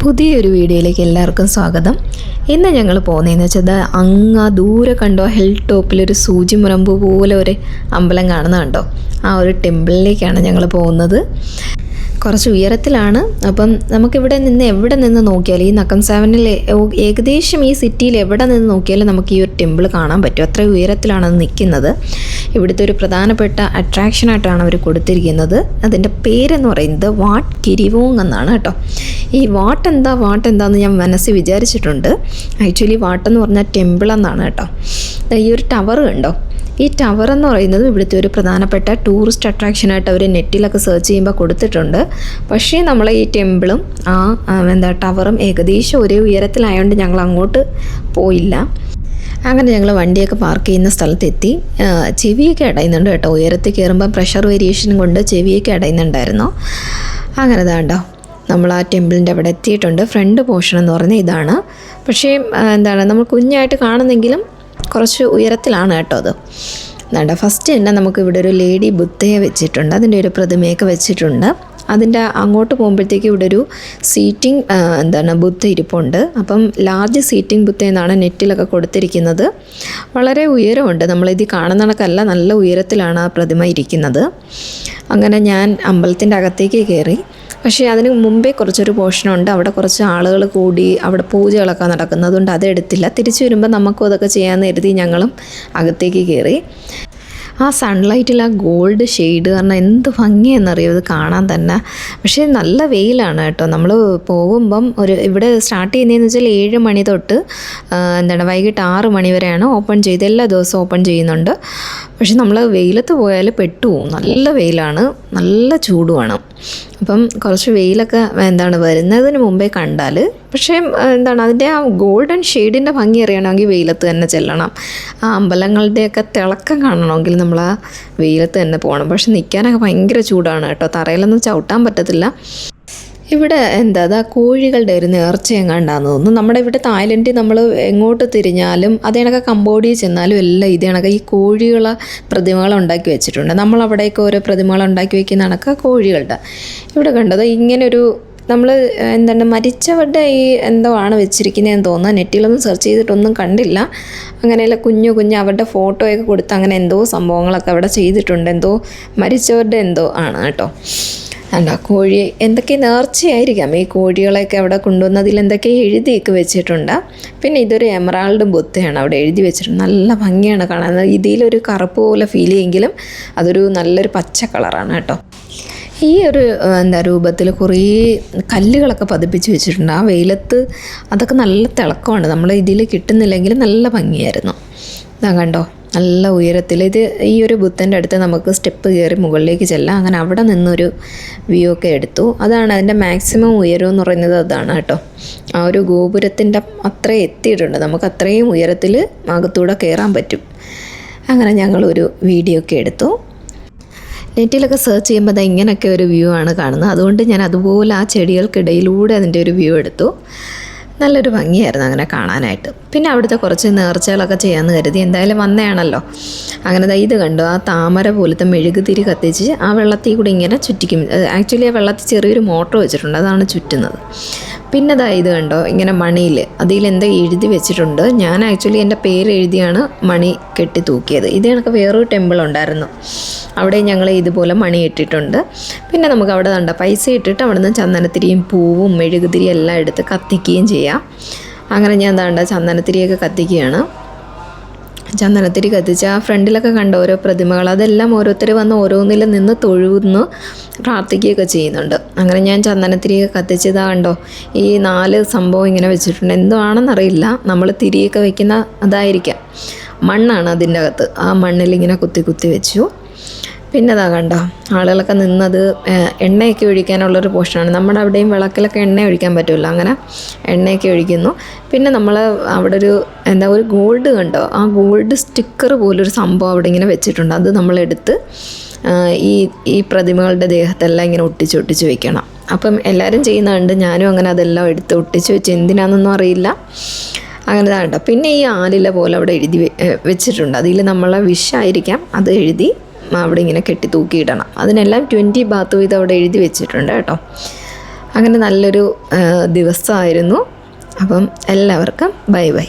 പുതിയൊരു വീഡിയോയിലേക്ക് എല്ലാവർക്കും സ്വാഗതം. ഇന്ന് ഞങ്ങൾ പോകുന്നതെന്ന് വെച്ചാൽ അങ്ങ് ദൂരെ കണ്ടോ, ഹിൽ ടോപ്പിലൊരു സൂചി മുനമ്പ് പോലെ ഒരു അമ്പലം കാണുന്ന കണ്ടോ, ആ ഒരു ടെമ്പിളിലേക്കാണ് ഞങ്ങൾ പോകുന്നത്. കുറച്ച് ഉയരത്തിലാണ്. അപ്പം നമുക്കിവിടെ നിന്ന് എവിടെ നിന്ന് നോക്കിയാലും ഈ നക്കം സെവനിൽ ഏകദേശം ഈ സിറ്റിയിൽ എവിടെ നിന്ന് നോക്കിയാലും നമുക്ക് ഈ ഒരു ടെമ്പിൾ കാണാൻ പറ്റും. അത്ര ഉയരത്തിലാണ് അത് നിൽക്കുന്നത്. ഇവിടുത്തെ ഒരു പ്രധാനപ്പെട്ട അട്രാക്ഷനായിട്ടാണ് അവർ കൊടുത്തിരിക്കുന്നത്. അതിൻ്റെ പേരെന്ന് പറയുന്നത് വാട്ട് കിരിവോങ് എന്നാണ് കേട്ടോ. ഈ വാട്ട് എന്താന്ന് ഞാൻ മനസ്സിൽ വിചാരിച്ചിട്ടുണ്ട്. ആക്ച്വലി വാട്ടെന്ന് പറഞ്ഞാൽ ടെമ്പിൾ എന്നാണ് കേട്ടോ. ഈ ഒരു ടവർ കണ്ടോ, ഈ ടവർ എന്ന് പറയുന്നത് ഇവിടുത്തെ ഒരു പ്രധാനപ്പെട്ട ടൂറിസ്റ്റ് അട്രാക്ഷനായിട്ട് അവർ നെറ്റിലൊക്കെ സെർച്ച് ചെയ്യുമ്പോൾ കൊടുത്തിട്ടുണ്ട്. പക്ഷേ നമ്മൾ ഈ ടെമ്പിളും ടവറും ഏകദേശം ഒരേ ഉയരത്തിലായതുകൊണ്ട് ഞങ്ങൾ അങ്ങോട്ട് പോയില്ല. അങ്ങനെ ഞങ്ങൾ വണ്ടിയൊക്കെ പാർക്ക് ചെയ്യുന്ന സ്ഥലത്തെത്തി. ചെവിയൊക്കെ അടയുന്നുണ്ട് കേട്ടോ. ഉയരത്തിൽ കയറുമ്പോൾ പ്രഷർ വേരിയേഷൻ കൊണ്ട് ചെവിയൊക്കെ അടയുന്നുണ്ടായിരുന്നു. അങ്ങനെ ഇതാണ്ടോ നമ്മൾ ആ ടെമ്പിളിൻ്റെ അവിടെ എത്തിയിട്ടുണ്ട്. ഫ്രണ്ട് പോർഷൻ എന്ന് പറയുന്നത് ഇതാണ്. പക്ഷേ നമ്മൾ കുഞ്ഞായിട്ട് കാണുന്നെങ്കിലും കുറച്ച് ഉയരത്തിലാണ് കേട്ടോ അത്. എന്താ ഫസ്റ്റ് തന്നെ നമുക്ക് ഇവിടെ ഒരു ലേഡി ബുദ്ധയെ വെച്ചിട്ടുണ്ട്. അതിൻ്റെ ഒരു പ്രതിമയൊക്കെ വെച്ചിട്ടുണ്ട്. അതിൻ്റെ അങ്ങോട്ട് പോകുമ്പോഴത്തേക്ക് ഇവിടെ ഒരു സീറ്റിംഗ് ബുദ്ധ ഇരിപ്പുണ്ട്. അപ്പം ലാർജ് സീറ്റിംഗ് ബുദ്ധ എന്നാണ് നെറ്റിലൊക്കെ കൊടുത്തിരിക്കുന്നത്. വളരെ ഉയരമുണ്ട്. നമ്മളിത് കാണുന്ന കണക്കല്ല, നല്ല ഉയരത്തിലാണ് ആ പ്രതിമ ഇരിക്കുന്നത്. അങ്ങനെ ഞാൻ അമ്പലത്തിൻ്റെ അകത്തേക്ക് കയറി. പക്ഷേ അതിന് മുമ്പേ കുറച്ചൊരു പോർഷനുണ്ട്. അവിടെ കുറച്ച് ആളുകൾ കൂടി അവിടെ പൂജകളൊക്കെ നടക്കുന്നതുകൊണ്ട് അതെടുത്തില്ല. തിരിച്ചു വരുമ്പോൾ നമുക്കും അതൊക്കെ ചെയ്യാമെന്ന് കരുതി ഞങ്ങളും അകത്തേക്ക് കയറി. ആ സൺലൈറ്റിൽ ആ ഗോൾഡ് ഷെയ്ഡ് കാരണം എന്ത് ഭംഗിയെന്നറിയോ ഇത് കാണാൻ തന്നെ. പക്ഷേ നല്ല വെയിലാണ് കേട്ടോ. നമ്മൾ പോകുമ്പം ഇവിടെ സ്റ്റാർട്ട് ചെയ്യുന്നതെന്ന് വെച്ചാൽ 7 മണി തൊട്ട് വൈകിട്ട് 6 മണി വരെയാണ് ഓപ്പൺ ചെയ്ത്. എല്ലാ ദിവസവും ഓപ്പൺ ചെയ്യുന്നുണ്ട്. പക്ഷെ നമ്മൾ വെയിലത്ത് പോയാൽ പെട്ടുപോകും. നല്ല വെയിലാണ്, നല്ല ചൂടുമാണ്. അപ്പം കുറച്ച് വെയിലൊക്കെ വരുന്നതിന് മുമ്പേ കണ്ടാൽ, പക്ഷേ അതിൻ്റെ ആ ഗോൾഡൻ ഷെയ്ഡിൻ്റെ ഭംഗി അറിയണമെങ്കിൽ വെയിലത്ത് തന്നെ ചെല്ലണം. ആ അമ്പലങ്ങളുടെയൊക്കെ തിളക്കം കാണണമെങ്കിൽ നമ്മൾ ആ വെയിലത്ത് തന്നെ പോകണം. പക്ഷെ നിൽക്കാനൊക്കെ ഭയങ്കര ചൂടാണ് കേട്ടോ. തറയിലൊന്നും ചവിട്ടാൻ പറ്റത്തില്ല. ഇവിടെ കോഴികളുടെ ഒരു നേർച്ച എങ്ങാണ്ടാന്ന് തോന്നുന്നു. നമ്മുടെ ഇവിടെ തായ്ലൻഡിൽ നമ്മൾ എങ്ങോട്ട് തിരിഞ്ഞാലും അതേണക്കെ കംബോഡിയ ചെന്നാലും എല്ലാം ഇതേണക്കെ ഈ കോഴികളെ പ്രതിമകൾ ഉണ്ടാക്കി വെച്ചിട്ടുണ്ട്. നമ്മളവിടെയൊക്കെ ഓരോ പ്രതിമകൾ ഉണ്ടാക്കി വയ്ക്കുന്ന കണക്ക് കോഴികളുടെ. ഇവിടെ കണ്ടത് ഇങ്ങനൊരു നമ്മൾ മരിച്ചവരുടെ ഈ എന്തോ ആണ് വെച്ചിരിക്കുന്നതെന്ന് തോന്നുന്നു. നെറ്റിലൊന്നും സെർച്ച് ചെയ്തിട്ടൊന്നും കണ്ടില്ല. അങ്ങനെയല്ല കുഞ്ഞു അവരുടെ ഫോട്ടോയൊക്കെ കൊടുത്ത് അങ്ങനെ എന്തോ സംഭവങ്ങളൊക്കെ അവിടെ ചെയ്തിട്ടുണ്ട്. എന്തോ മരിച്ചവരുടെ എന്തോ ആണ് കേട്ടോ. കോഴി എന്തൊക്കെ നേർച്ചയായിരിക്കാം ഈ കോഴികളെയൊക്കെ അവിടെ കൊണ്ടുവന്ന് എന്തൊക്കെ എഴുതിയൊക്കെ വെച്ചിട്ടുണ്ട്. പിന്നെ ഇതൊരു എമറാൾഡ് ബുദ്ധയാണ് അവിടെ എഴുതി വെച്ചിട്ടുണ്ട്. നല്ല ഭംഗിയാണ് കാണാൻ. ഇതിലൊരു കറുപ്പ് പോലെ ഫീൽ ചെയ്യുമെങ്കിലും അതൊരു നല്ലൊരു പച്ച കളറാണ് കേട്ടോ. ഈ ഒരു രൂപത്തിൽ കുറേ കല്ലുകളൊക്കെ പതിപ്പിച്ച് വെച്ചിട്ടുണ്ട്. ആ വെയിലത്ത് അതൊക്കെ നല്ല തിളക്കമാണ്. നമ്മൾ ഇതിൽ കിട്ടുന്നില്ലെങ്കിൽ നല്ല ഭംഗിയായിരുന്നു. ഇതാ കണ്ടോ, നല്ല ഉയരത്തിൽ. ഈ ഒരു ബുദ്ധൻ്റെ അടുത്ത് നമുക്ക് സ്റ്റെപ്പ് കയറി മുകളിലേക്ക് ചെല്ലാം. അങ്ങനെ അവിടെ നിന്നൊരു വ്യൂ ഒക്കെ എടുത്തു. അതാണ് അതിൻ്റെ മാക്സിമം ഉയരം എന്ന് പറയുന്നത്. അതാണ് കേട്ടോ. ആ ഒരു ഗോപുരത്തിൻ്റെ അത്ര എത്തിയിട്ടുണ്ട്. നമുക്ക് അത്രയും ഉയരത്തിൽ അകത്തൂടെ കയറാൻ പറ്റും. അങ്ങനെ ഞങ്ങളൊരു വീഡിയോ ഒക്കെ എടുത്തു. നെറ്റിലൊക്കെ സെർച്ച് ചെയ്യുമ്പോൾ ഇങ്ങനെയൊക്കെ ഒരു വ്യൂ ആണ് കാണുന്നത്. അതുകൊണ്ട് ഞാൻ അതുപോലെ ആ ചെടികൾക്കിടയിലൂടെ അതിൻ്റെ ഒരു വ്യൂ എടുത്തു. നല്ലൊരു ഭംഗിയായിരുന്നു അങ്ങനെ കാണാനായിട്ട്. പിന്നെ അവിടുത്തെ കുറച്ച് നേർച്ചകളൊക്കെ ചെയ്യാമെന്ന് കരുതി. എന്തായാലും വന്നതാണല്ലോ. അങ്ങനെ ഇത് കണ്ടു, ആ താമര പോലത്തെ മെഴുകുതിരി കത്തിച്ച് ആ വെള്ളത്തിൽ കൂടി ഇങ്ങനെ ചുറ്റിക്കും. ആക്ച്വലി ആ വെള്ളത്തിൽ ചെറിയൊരു മോട്ടർ വെച്ചിട്ടുണ്ട്, അതാണ് ചുറ്റുന്നത്. പിന്നെ ഇത് കണ്ടോ, ഇങ്ങനെ മണിയിൽ അതിലെന്താ എഴുതി വെച്ചിട്ടുണ്ട്. ഞാൻ ആക്ച്വലി എൻ്റെ പേര് എഴുതിയാണ് മണി കെട്ടി തൂക്കിയത്. ഇത് കണക്ക് വേറൊരു ടെമ്പിൾ ഉണ്ടായിരുന്നു, അവിടെ ഞങ്ങൾ ഇതുപോലെ മണി ഇട്ടിട്ടുണ്ട്. പിന്നെ നമുക്ക് അവിടെ പൈസ ഇട്ടിട്ട് അവിടെ നിന്ന് ചന്ദനത്തിരിയും പൂവും മെഴുകുതിരിയും എല്ലാം എടുത്ത് കത്തിക്കുകയും ചെയ്യാം. അങ്ങനെ ഞാൻ ചന്ദനത്തിരിയൊക്കെ കത്തിക്കുകയാണ്. ചന്ദനത്തിരി കത്തിച്ച് ആ ഫ്രണ്ടിലൊക്കെ കണ്ട ഓരോ പ്രതിമകൾ അതെല്ലാം ഓരോരുത്തർ വന്ന് ഓരോന്നിൽ നിന്ന് തൊഴുന്ന് പ്രാർത്ഥിക്കുകയൊക്കെ ചെയ്യുന്നുണ്ട്. അങ്ങനെ ഞാൻ ചന്ദനത്തിരിയൊക്കെ കത്തിച്ചതാ കണ്ടോ, ഈ 4 സംഭവം ഇങ്ങനെ വെച്ചിട്ടുണ്ട്. എന്തോ ആണെന്നറിയില്ല. നമ്മൾ തിരിയൊക്കെ വെക്കുന്ന അതായിരിക്കാം, മണ്ണാണ് അതിൻ്റെ അകത്ത്. ആ മണ്ണിലിങ്ങനെ കുത്തി വെച്ചു. പിന്നെ കണ്ടോ, ആളുകളൊക്കെ നിന്നത് എണ്ണയൊക്കെ ഒഴിക്കാനുള്ളൊരു പോർഷനാണ്. നമ്മുടെ അവിടെയും വിളക്കിലൊക്കെ എണ്ണ ഒഴിക്കാൻ പറ്റുമല്ലോ, അങ്ങനെ എണ്ണയൊക്കെ ഒഴിക്കുന്നു. പിന്നെ നമ്മൾ അവിടെ ഒരു ഗോൾഡ് കണ്ടോ, ആ ഗോൾഡ് സ്റ്റിക്കർ പോലൊരു സംഭവം അവിടെ ഇങ്ങനെ വെച്ചിട്ടുണ്ട്. അത് നമ്മളെടുത്ത് ഈ പ്രതിമകളുടെ ദേഹത്തെല്ലാം ഇങ്ങനെ ഒട്ടിച്ച് വെക്കണം. അപ്പം എല്ലാവരും ചെയ്യുന്നുണ്ട്. ഞാനും അങ്ങനെ അതെല്ലാം എടുത്ത് ഒട്ടിച്ച് വെച്ച് എന്തിനാണെന്നൊന്നും അറിയില്ല. അങ്ങനെ കണ്ടോ. പിന്നെ ഈ ആലില പോലെ അവിടെ എഴുതി വെച്ചിട്ടുണ്ട്. അതിൽ നമ്മളെ വിഷായിരിക്കാം, അത് എഴുതി അവിടെ ഇങ്ങനെ കെട്ടി തൂക്കിയിടണം. അതിനെല്ലാം 20 ബാത്ത് വീതം അവിടെ എഴുതി വെച്ചിട്ടുണ്ട് കേട്ടോ. അങ്ങനെ നല്ലൊരു ദിവസമായിരുന്നു. അപ്പം എല്ലാവർക്കും ബൈ ബൈ.